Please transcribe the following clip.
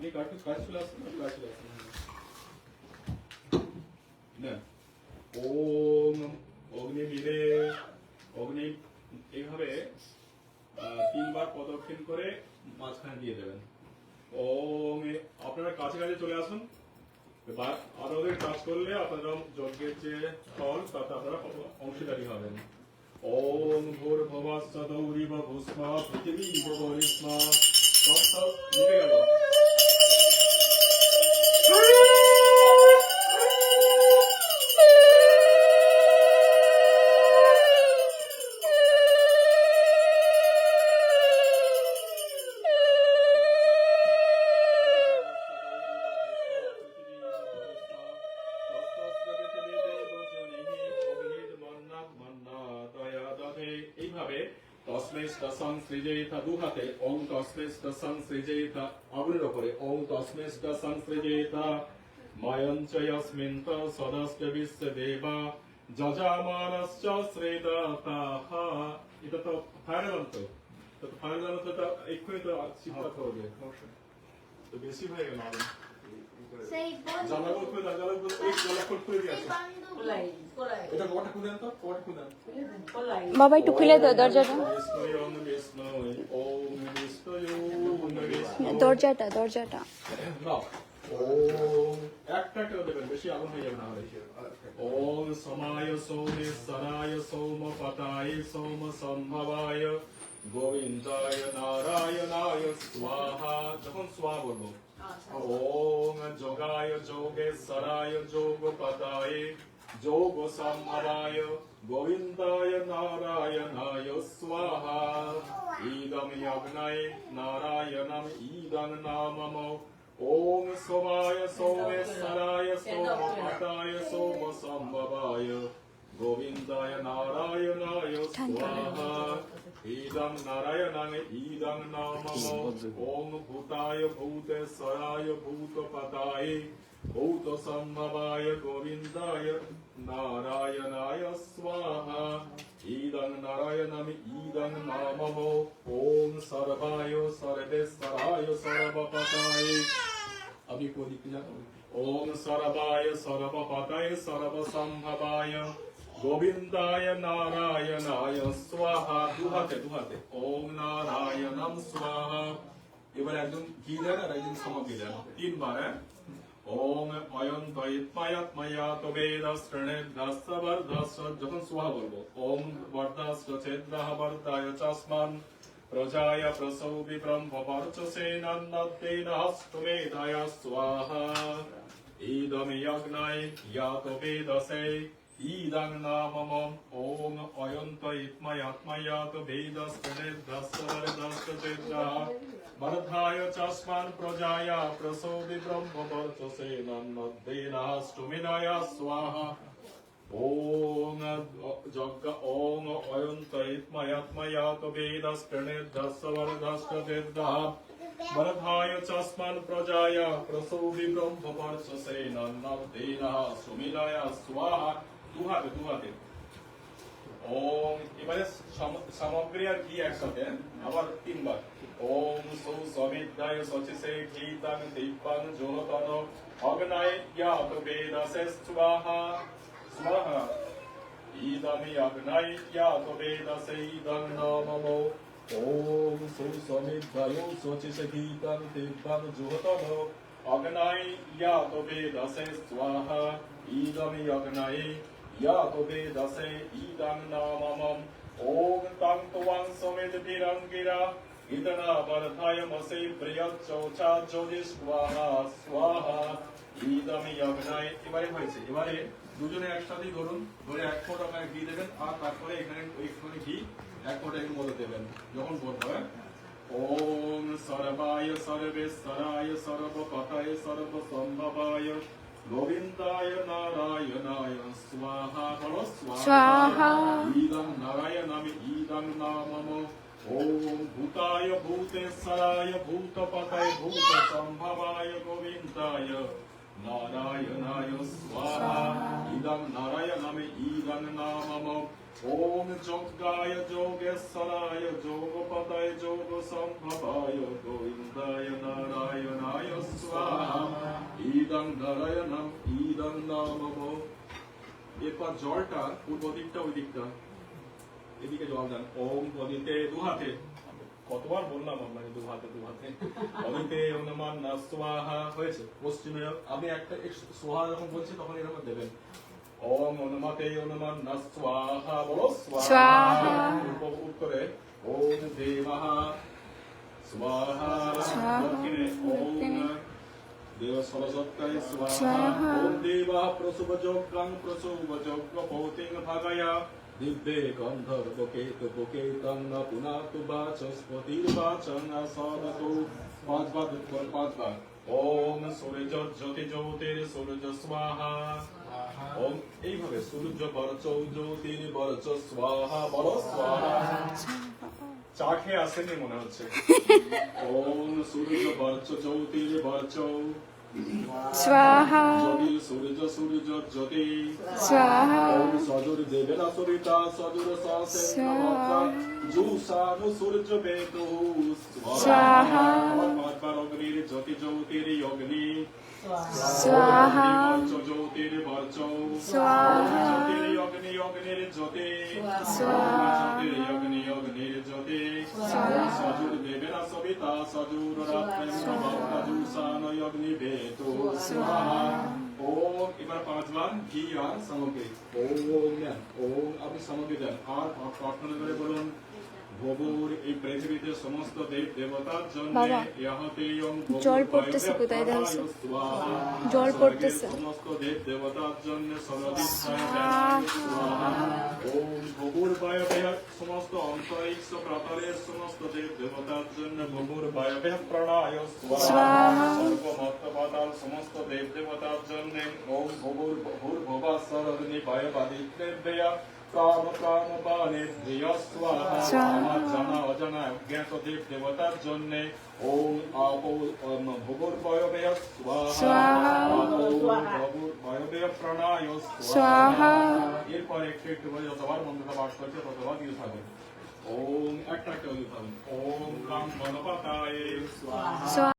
আপনি কাটু কাজ চলে আসুন, কাজ চলে আসুন না। ওম অগ্নিবীরে অগ্নি এইভাবে 3 বার প্রদক্ষিণ করে মাঝখানে দিয়ে দেবেন। ওম আপনারা কাছে কাছে চলে আসুন। এবার আরো কাজ করলে আপনারা যজ্ঞের যে ফল তাতে আপনারা অংশীদারী হবেন। ওম ভূর্ভুবঃস্বঃ ভূস্মা পৃথিবী ভূরিস্মা সব লিখে গেল। এইভাবে তস্মেষ্টসং সৃজেত দুহাতে ওম তস্মেষ্টসং সৃজেত আগুনের উপরে ওম তস্মেষ্টসং সৃজেত মায়ঞ্চ যস্মিন সদস্য বিশ্ব দেবা যজামানশ্চ শ্রেদাতাহ। এটা তো ফায়ার এলাম, তো ফায়ার এলাম তো এক্ষুনি তো চিন্তা করবে, তো বেশি হয়ে গেল। জানাবো খুলে জানাবো ওই জলাফল খুলে দিয়েছে। এটা কটা খুলে দেন তো, কটা খুলে দেন বাবা, একটু খুলে দাও দরজাটা, দরজাটা না। ওম একটা করে দেবেন, বেশি আগুন হয়ে যাবে না। ওম সমায় সৌমে সরায় সৌম পতায় সৌম সম্ভবায় গোবিন্দায় নারায়ণায় স্বাহা। যখন স্বাহা বলবো ওম যোগায় যোগে সরায় যোগ পতায় যোগ সম্ভবায় গোবিন্দায় নারায়ণায় স্বাহা। ইদম যজ্ঞায় নারায়ণম ইদং নামম। ওম সোমায় সৌমে সরায় সোম পতায় সোম সম্ভবায় গোবিন্দায় নারায়ণায় স্বাহা। ইদং নারায়ণং ইদং নামম। ওম ভূতায় ভূতেশ্বরায় ভূতপতায় ভূত সম্ভবায় গোবিন্দায় নারায়ণায় স্বাহা। ইদং নারায়ণম ইদং নামম। ওম সর্বায় সর্বেশ্বরায় সর্বপতায়। अभी को लिख जाओ। ओम सर्वाय सर्वपताय सर्वसंभवाय गोविंदाय नारायणाय स्वाहा। दुहाते दुहाते ओम नारायणम स्वाहा। এবার একজন কি দেন আর একজন সমাপি দেন, 3 বার। ওম অয়ং তৈত্ময়াত্ময়াত বেদস্ত্রণেভ্যস্তবর্ধস্য। যখন সোহা বলবো ওম বর্ধস্য ছেদ্রঃ বর্ধায় চাস্মান প্রজায় প্রসৌ বিব্রহ্ম বর্চসে নন্নদ্দেনহস্তুমেধায় স্বাহা। ইদম যজ্ঞায় ইয়াত বেদসে ইদং নামম। ওম অয়ং তৈত্ময়াত্ময়াত বেদস্ত্রণেভ্যস্তবর্ধস্য ছেদ্রঃ বর্ধায় চাস্মান প্রজায় প্রসৌ বিব্রহ্ম বর্চসে নন্নদ্দেনহস্তুমেধায় স্বাহা। ওম যজ্ঞ ওম অয়ং তৈত্ময়াত্ময়াত বেদস্ত্রণেভ্যস্তবর্ধস্য ছেদ্রঃ বর্ধায় চাস্মান প্রজায় প্রসৌ বিব্রহ্ম বর্চসে নন্নদ্দেনহস্তুমেধায় স্বাহা। দুহাতে দুহাতে ওম। এবারে সামগ্রী আর ঘি একসাথে আবার 3 বার। ওম সৌ সমিদ্ধায় সচিসে ঘিতাং দীপাং জোহতন অগ্নায় ইয়াত বেদসে স্বাহা স্বাহা। ইদম যজ্ঞায় ইয়াত বেদসে ইদং নামম। ওম সৌ সমিদ্ধায় সচিসে ঘিতাং দীপাং জোহতন অগ্নায় ইয়াত বেদসে স্বাহা। ইদম যজ্ঞায় ইয়াত বেদসে ইদং নামম। ওম তং ত্বং সমিদ্ধিরঙ্গিরা ইদনা বর্ধায় মসে প্রিয়চৌচা জ্যোতিষ্বাহা স্বাহা। ইদম যজ্ঞায়। এবারে হয়েছে। এবারে দুজনে একসাথে ধরুন, ধরে 1 ফোঁটা আপনার ঘি দেবেন আর তারপরে এখানে ওইখানে ঘি 1 ফোঁটা এর মধ্যে দেবেন যখন বলবো। ওম সর্বায় সর্বেশ্বরায় সর্বপতায় সর্বসম্ভবায় গোবিন্দায় নারায়ণায় স্বাহা। বলো স্বাহা। ইদং নারায়ণম ইদং নামম। ওম ভূতায় ভূতেশ্বরায় ভূতপতায় ভূত সম্ভবায় গোবিন্দায় নারায়ণায় স্বাহা। ইদং নারায়ণম ইদং নামম। ওম যজ্ঞায় যোগেশ্বরায় যোগপদায় যোগ সম্ভবায় গোবিন্দায় নারায়ণায় স্বাহা ইদং নারায়ণম ইদং নামম। এরপর জলটা পূর্ব দিকটা ওই দিকটা এদিকে জল দেন। ওম পদিতে দু হাতে, কতবার বললাম আপনাকে দু হাতে পদিতে হনুমান স্বাহা হয়েছে। পশ্চিমে আপনি একটা সোহা যখন বলছি তখন এরকম দেবেন। ওম হনুমতে হনুমান স্বাহা বলো স্বাহা। উত্তরে ওম দেবঃ স্বাহা দক্ষিণে ওম দেব সরস্বত্যায় স্বাহা ওম দেবঃ প্রসূবযজ্ঞং প্রসূবযজ্ঞপৌতিং ভাগয়া দিব্যে গন্ধর্বকেতবকেতং পুনাতু বাচস্পতির্বাচং সদতু। পাঁচবার ওম সূর্য জ্যোতি জ্যোতির সূর্য স্বাহা। ওম এইভাবে সূর্য বরচ জ্যোতির বরচ স্বাহা বলো স্বাহা। চা খেয়ে আসেনি মনে হচ্ছে। ওম সূর্য বরচ জ্যোতির বরচ স্বাহা জ্যোতির সূর্য সূর্য জ্যোতি স্বাহা ওম সজুর দেবেলা সবিতা সজুর সসেন্দ্র জুসানু সূর্য বেদু স্বাহা। পাঁচবার অগ্নির জ্যোতি জ্যোতির অগ্নি স্বাহা জ্যোতির বর্চ স্বাহা জ্যোতির অগ্নি অগ্নির জ্যোতি স্বাহা। জ্যোতির অগ্নি অগ্নির জ্যোতি সজুর দেবেলা সবিতা সজুর জুসানু অগ্নি বেদু স্বাহা। ওম এবার পাঁচবার ঘি আর সামগ্রী ওম দেন। ওম আপনি সামগ্রী দেন আর প্রার্থনা করে বলুন ভবুর এই পৃথিবীতে সমস্ত দেব দেবতার জন্য বাবা, ইহাতে জল পড়তেছে কোথায় দেখছো? জল পড়তেছে। সমস্ত দেব দেবতার জন্য সর্বাধিক ওম ভবুর বায়বেহ সমস্ত অন্তরিক্ষ প্রাতরের সমস্ত দেব দেবতার জন্য ভবুর বায়বেহ প্রণায় স্বাহা। সর্বমত্ত পাতাল সমস্ত দেব দেবতার জন্য ওম ভবুর ভূর ভবা সরগ্নি বায়বাদিত্রেভ্যয়া প্রাণ প্রাণ বাণে স্বাহা। আমার জানা অজানা অজ্ঞাত দেব দেবতার জন্য ওম আপো ভবুর বায়বেহ স্বাহা। ভবুর বায়বেহ প্রণায় স্বাহা। এরপর একটু একটু করে যতবার মন্ত্রটা পাঠ করছে ততবার দিয়ে থাকবেন। ওম একটা একটা দিয়ে থাকবেন। ওম কাম গণপতায়ে স্বাহা।